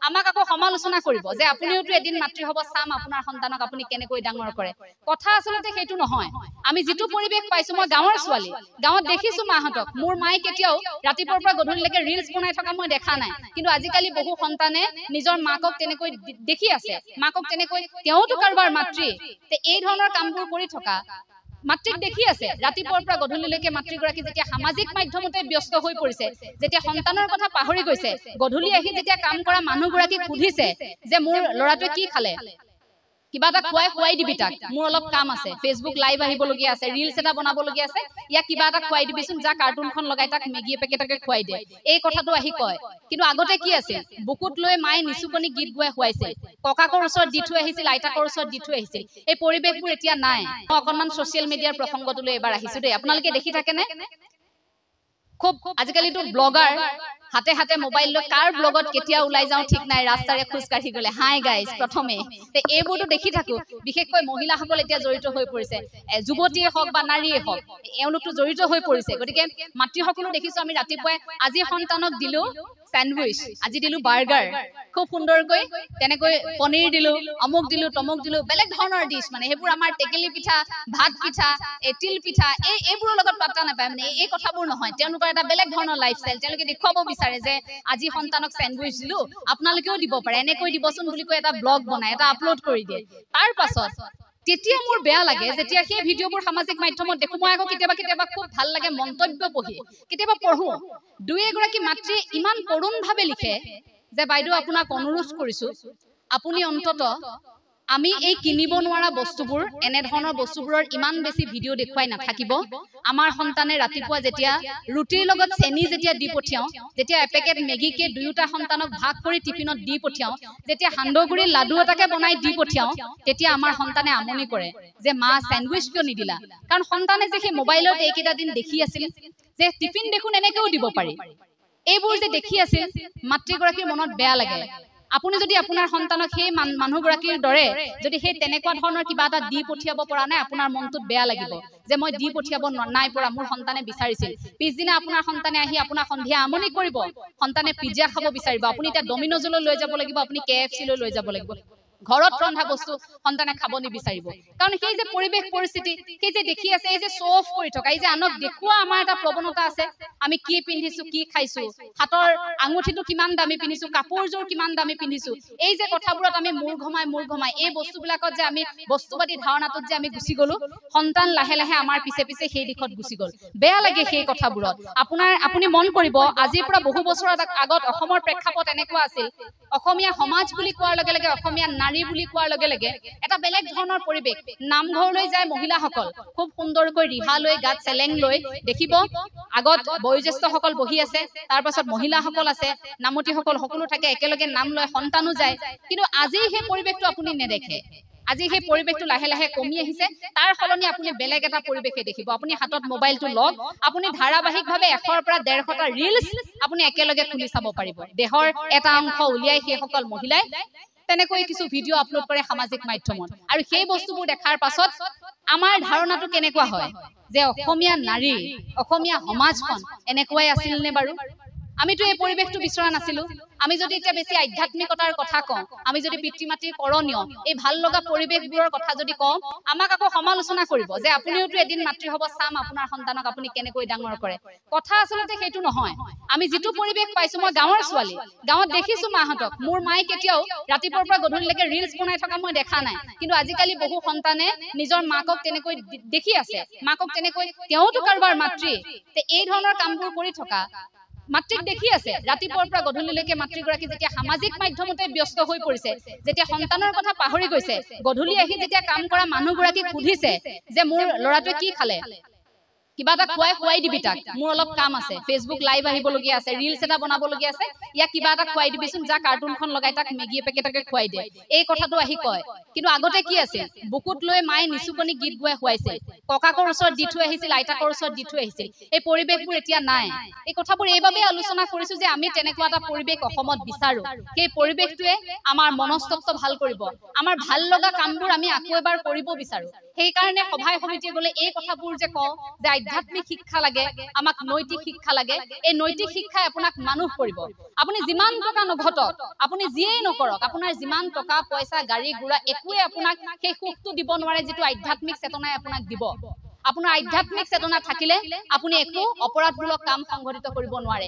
আমাক আকৌ সমালোচনা কৰিব যে আপুনিওতো এদিন মাতৃ হ'ব চাম আপোনাৰ সন্তানক আপুনি কেনেকৈ ডাঙৰ কৰে কথা আসলতে সেইটো নহয় আমি যেটো পৰিবেশ পাইছো মই গাঁৱৰ ছোৱালী গাঁৱত দেখিছো মাহঁতক মোৰ মাই কেতিয়াও ৰাতিপুৱাৰ পৰা গধূলিলৈকে ৰিলছ বনাই থকা মই দেখা নাই কিন্তু আজিকালি বহু সন্তানে নিজৰ মাকক তেনেকৈ দেখি আছে মাকক তেনেকৈ তেওঁতো কাৰোবাৰ মাতৃ তে এই ধৰণৰ কামবোৰ কৰি থকা মাতৃক দেখি আছে ৰাতিপুৱাৰ পৰা গধূলিলৈকে মাতৃগৰাকী যেতিয়া সামাজিক মাধ্যমতে ব্যস্ত হৈ পৰিছে যেতিয়া সন্তানৰ কথা পাহৰি গৈছে গধূলি আহি যেতিয়া কাম কৰা মানুহগৰাকী সুধিছে যে মোৰ ল'ৰাটোৱে কি খালে কিবা এটা খুৱাই দিবি তাক মোৰ অলপ কাম আছে ফেসবুক লাইভ আহিবলগীয়া আছে ৰিলছ এটা বনাবলগীয়া আছে ইয়া কিবা এটা খুৱাই দিবিচোন যা কাৰ্টুনখন লগাই তাক মেগী পেকেটকে খুৱাই দে এই কথাটো আহি কয় কিন্তু আগতে কি আছিল বুকুত লৈ মায়ে নিচুকনি গীত গুৱাই খুৱাইছে ককাকৰ ওচৰত দি থৈ আহিছিল আইতাকৰ ওচৰত দি থৈ আহিছিল এই পৰিবেশবোৰ এতিয়া নাই অকনমান সোশ্যাল মিডিয়াৰ প্ৰসংগটো লৈ এবাৰ আহিছো দেই আপোনালোকে দেখি থাকে নে খুব আজিকালিটো ব্লগাৰ হাতে হাতে মোবাইল লৈ কাৰ ব্লগত কেতিয়া ওলাই যাও ঠিক নাই ৰাস্তাৰে খুজ কাঢ়ি গলে হাই গাইজ প্ৰথমে তে এইবোৰটো দেখি থাকো বিশেষকৈ মহিলাসকল এতিয়া জড়িত হৈ পৰিছে যুৱতীয়ে হওক বা নাৰীয়ে হওক এওঁলোকটো জড়িত হৈ পৰিছে গতিকে মাতৃসকলো দেখিছো আমি ৰাতিপুৱাই আজি সন্তানক দিলো স্যান্ডউইচ আজি দিলো বাৰ্গাৰ খুব সুন্দৰকৈ তেনেকৈ পনীৰ দিলো অমুক দিলো তমুক দিলো বেলেগ ধৰণৰ ডিশ মানে হেবোৰ আমাৰ টেকেলি পিঠা ভাত পিঠা তিল পিঠা এইবোৰৰ লগত পাত্তা নাপায় মানে এই কথাবোৰ নহয় তেওঁলোকৰ এটা বেলেগ ধৰণৰ লাইফষ্টাইল তেওঁলোকে দেখুৱাব বিচাৰে যে আজি সন্তানক স্যান্ডউইচ দিলো আপোনালোকেও দিব পাৰে এনেকৈ দিবচোন বুলি কৈ এটা ব্লগ বনাই এটা আপলোড কৰি দিয়ে তাৰ পাছত তেতিয়া মোৰ বেয়া লাগে যেতিয়া সেই ভিডিঅ'বোৰ সামাজিক মাধ্যমত দেখো মই আকৌ কেতিয়াবা খুব ভাল লাগে মন্তব্য পঢ়ি কেতিয়াবা পঢ়ো দুই এগৰাকী মাতৃ ইমান কৰুণভাৱে লিখে যে বাইদেউ আপোনাক অনুৰোধ কৰিছো আপুনি অন্তত আমি এই কিনিব নোৱাৰা বস্তুবোৰ এনে ধৰণৰ বস্তুবোৰৰ ইমান বেছি ভিডিঅ' দেখুৱাই নাথাকিব আমাৰ সন্তানে ৰাতিপুৱা যেতিয়া ৰুটিৰ লগত চেনি যেতিয়া দি পঠিয়াও যেতিয়া এপেকেট মেগীকে দুয়োটা সন্তানক ভাগ কৰি টিফিনত দি পঠিয়াও যেতিয়া সান্দগুৰি লাডু এটাকে বনাই দি পঠিয়াও তেতিয়া আমাৰ সন্তানে আমনি কৰে যে মা স্যান্ডউইচ কিয় নিদিলা কাৰণ সন্তানে যে সেই মোবাইলত এইকেইটা দিন দেখি আছিল যে টিফিন দেখোন এনেকেও দিব পাৰি এইবোৰ যে দেখি আছিল মাতৃগৰাকীৰ মনত বেয়া লাগে আপুনি যদি আপোনাৰ সন্তানক সেই মানুহগৰাকীৰ দৰে যদি সেই তেনেকুৱা ধৰণৰ কিবা এটা দি পঠিয়াব পৰা নাই আপোনাৰ মনটোত বেয়া লাগিব যে মই দি পঠিয়াব নাই পৰা মোৰ সন্তানে বিচাৰিছিল পিছদিনা আপোনাৰ সন্তানে আহি আপোনাৰ সন্ধিয়া আমনি কৰিব সন্তানে পিজ্জা খাব বিচাৰিব আপুনি এটা ডমিনোজলৈ লৈ যাব লাগিব আপুনি KFC লৈ যাব লাগিব ঘৰত ৰন্ধা বস্তু সন্তানে খাব নিবিচাৰিব কাৰণ সেই যে পৰিবেশ পৰিস্থিতি সেই যে দেখি আছে এই যে শো অফ কৰি থকা এই যে আনক দেখুৱা আমাৰ এটা প্ৰৱণতা আছে আমি কি পিন্ধিছো কি খাইছো হাতৰ আঙুঠিটো কিমান দামী পিন্ধিছো কাপোৰজোৰ কিমান দামী পিন্ধিছো এই যে কথাবোৰত আমি মূৰ ঘমাই এই বস্তুবিলাকত যে আমি বস্তুবাদী ধাৰণাটোত যে আমি গুছি গলো সন্তান লাহে লাহে আমাৰ পিছে পিছে সেই দিশত গুছি গল বেয়া লাগে সেই কথাবোৰত আপুনি মন কৰিব আজিৰ পৰা বহু বছৰ আগত অসমৰ প্ৰেক্ষাপট এনেকুৱা আছিল অসমীয়া সমাজ বুলি কোৱাৰ লগে লগে অসমীয়া নাৰী বুলি কোৱাৰ লগে লগে এটা বেলেগ ধৰণৰ পৰিবেশ নামঘৰলৈ যায় মহিলাসকল খুব সুন্দৰকৈ ৰিহা লৈ গাত চেলেং লৈ দেখিব আগত বয়োজ্যেষ্ঠসকল বহি আছে তাৰ পাছত মহিলাসকল আছে নামতীসকল সকলো থাকে একেলগে নাম লৈ সন্তানো যায় কিন্তু আজি সেই পৰিবেশটো আপুনি নেদেখে আজি সেই পৰিবেশটো লাহে লাহে কমি আহিছে তাৰ ফলনি আপুনি বেলেগ এটা পৰিবেশে দেখিব আপুনি হাতত মোবাইলটো লগ আপুনি ধাৰাবাহিকভাৱে 100 পৰা 150টা ৰিলছ আপুনি একেলগে খুলি চাব পাৰিব দেহৰ এটা অংশ উলিয়াই সেই সকল মহিলাই তেনেকৈ কিছু ভিডিঅ' আপলোড কৰে সামাজিক মাধ্যমত আৰু সেই বস্তুবোৰ দেখাৰ পাছত আমাৰ ধাৰণাটো কেনেকুৱা হয় যে অসমীয়া নাৰী অসমীয়া সমাজখন এনেকুৱাই আছিল নে বাৰু আমিতো এই পৰিবেশটো বিচৰা নাছিলো আমি যদি এটা বেছি আধ্যাত্মিকতাৰ কথা কওঁ আমি যদি পিতৃ-মাতৃৰ কৰণীয় এই ভাল লগা পৰিবেশবোৰৰ কথা যদি কওঁ আমাক আকৌ সমালোচনা কৰিব যে আপুনিওতো এদিন মাতৃ হ'ব চাম আপোনাৰ সন্তানক আপুনি কেনেকৈ ডাঙৰ কৰে কথা আসলতে সেইটো নহয় আমি যেটো পৰিবেশ পাইছো মই গাঁৱৰ ছোৱালী গাঁৱত দেখিছো মাহঁতক মোৰ মাই কেতিয়াও ৰাতিপুৱাৰ পৰা গধূলিলৈকে ৰিলছ বনাই থকা মই দেখা নাই কিন্তু আজিকালি বহু সন্তানে নিজৰ মাকক তেনেকৈ দেখি আছে মাকক তেনেকৈ তেওঁতো কাৰোবাৰ মাতৃ তে এই ধৰণৰ কামবোৰ কৰি থকা মাতৃক দেখি আছে ৰাতিপুৱাৰ পৰা গধূলিলৈকে মাতৃগৰাকী যেতিয়া সামাজিক মাধ্যমতে ব্যস্ত হৈ পৰিছে যেতিয়া সন্তানৰ কথা পাহৰি গৈছে গধূলি আহি যেতিয়া কাম কৰা মানুহগৰাকী সুধিছে যে মোৰ ল'ৰাটোৱে কি খালে কিবা এটা খুৱাই দিবি তাক মোৰ অলপ কাম আছে ফেসবুক লাইভ আহিবলগীয়া আছে ৰিলছ এটা বনাবলগীয়া আছে ইয়া কিবা এটা খুৱাই দিবিচোন যা কাৰ্টুনখন লগাই তাক মেগী পেকেটকে খুৱাই দে এই কথাটো আহি কয় কিন্তু আগতে কি আছিল বুকুত লৈ মায়ে নিচুকনি গীত গুৱাই খুৱাইছে ককাকৰ ওচৰত দি থৈ আহিছিল আইতাকৰ ওচৰত দি থৈ আহিছিল এই পৰিবেশবোৰ এতিয়া নাই এই কথাবোৰ এইভাবে আলোচনা কৰিছো যে আমি তেনেকুৱা এটা পৰিবেশ অসমত বিচাৰো সেই পৰিবেশটোৱে আমাৰ মনস্তত্ব ভাল কৰিব আমাৰ ভাল লগা কামবোৰ আমি আকৌ এবাৰ কৰিব বিচাৰো সেইকাৰণে সভাই সমিতিয়ে গ'লে এই কথাবোৰ যে কওঁ যে আধ্যাত্মিক শিক্ষা লাগে, আমাক নৈতিক শিক্ষা লাগে। এই নৈতিক শিক্ষাই আপোনাক মানুহ কৰিব। আপুনি যিমান টকা নঘটক, আপুনি যিয়েই নকৰক, আপোনাৰ যিমান টকা পইচা গাড়ী ঘোঁৰা একোৱে আপোনাক সেই সুখটো দিব নোৱাৰে যিটো আধ্যাত্মিক চেতনাই আপোনাক দিব। আপোনাৰ আধ্যাত্মিক চেতনা থাকিলে আপুনি একো অপৰাধমূলক কাম সংঘটিত কৰিব নোৱাৰে।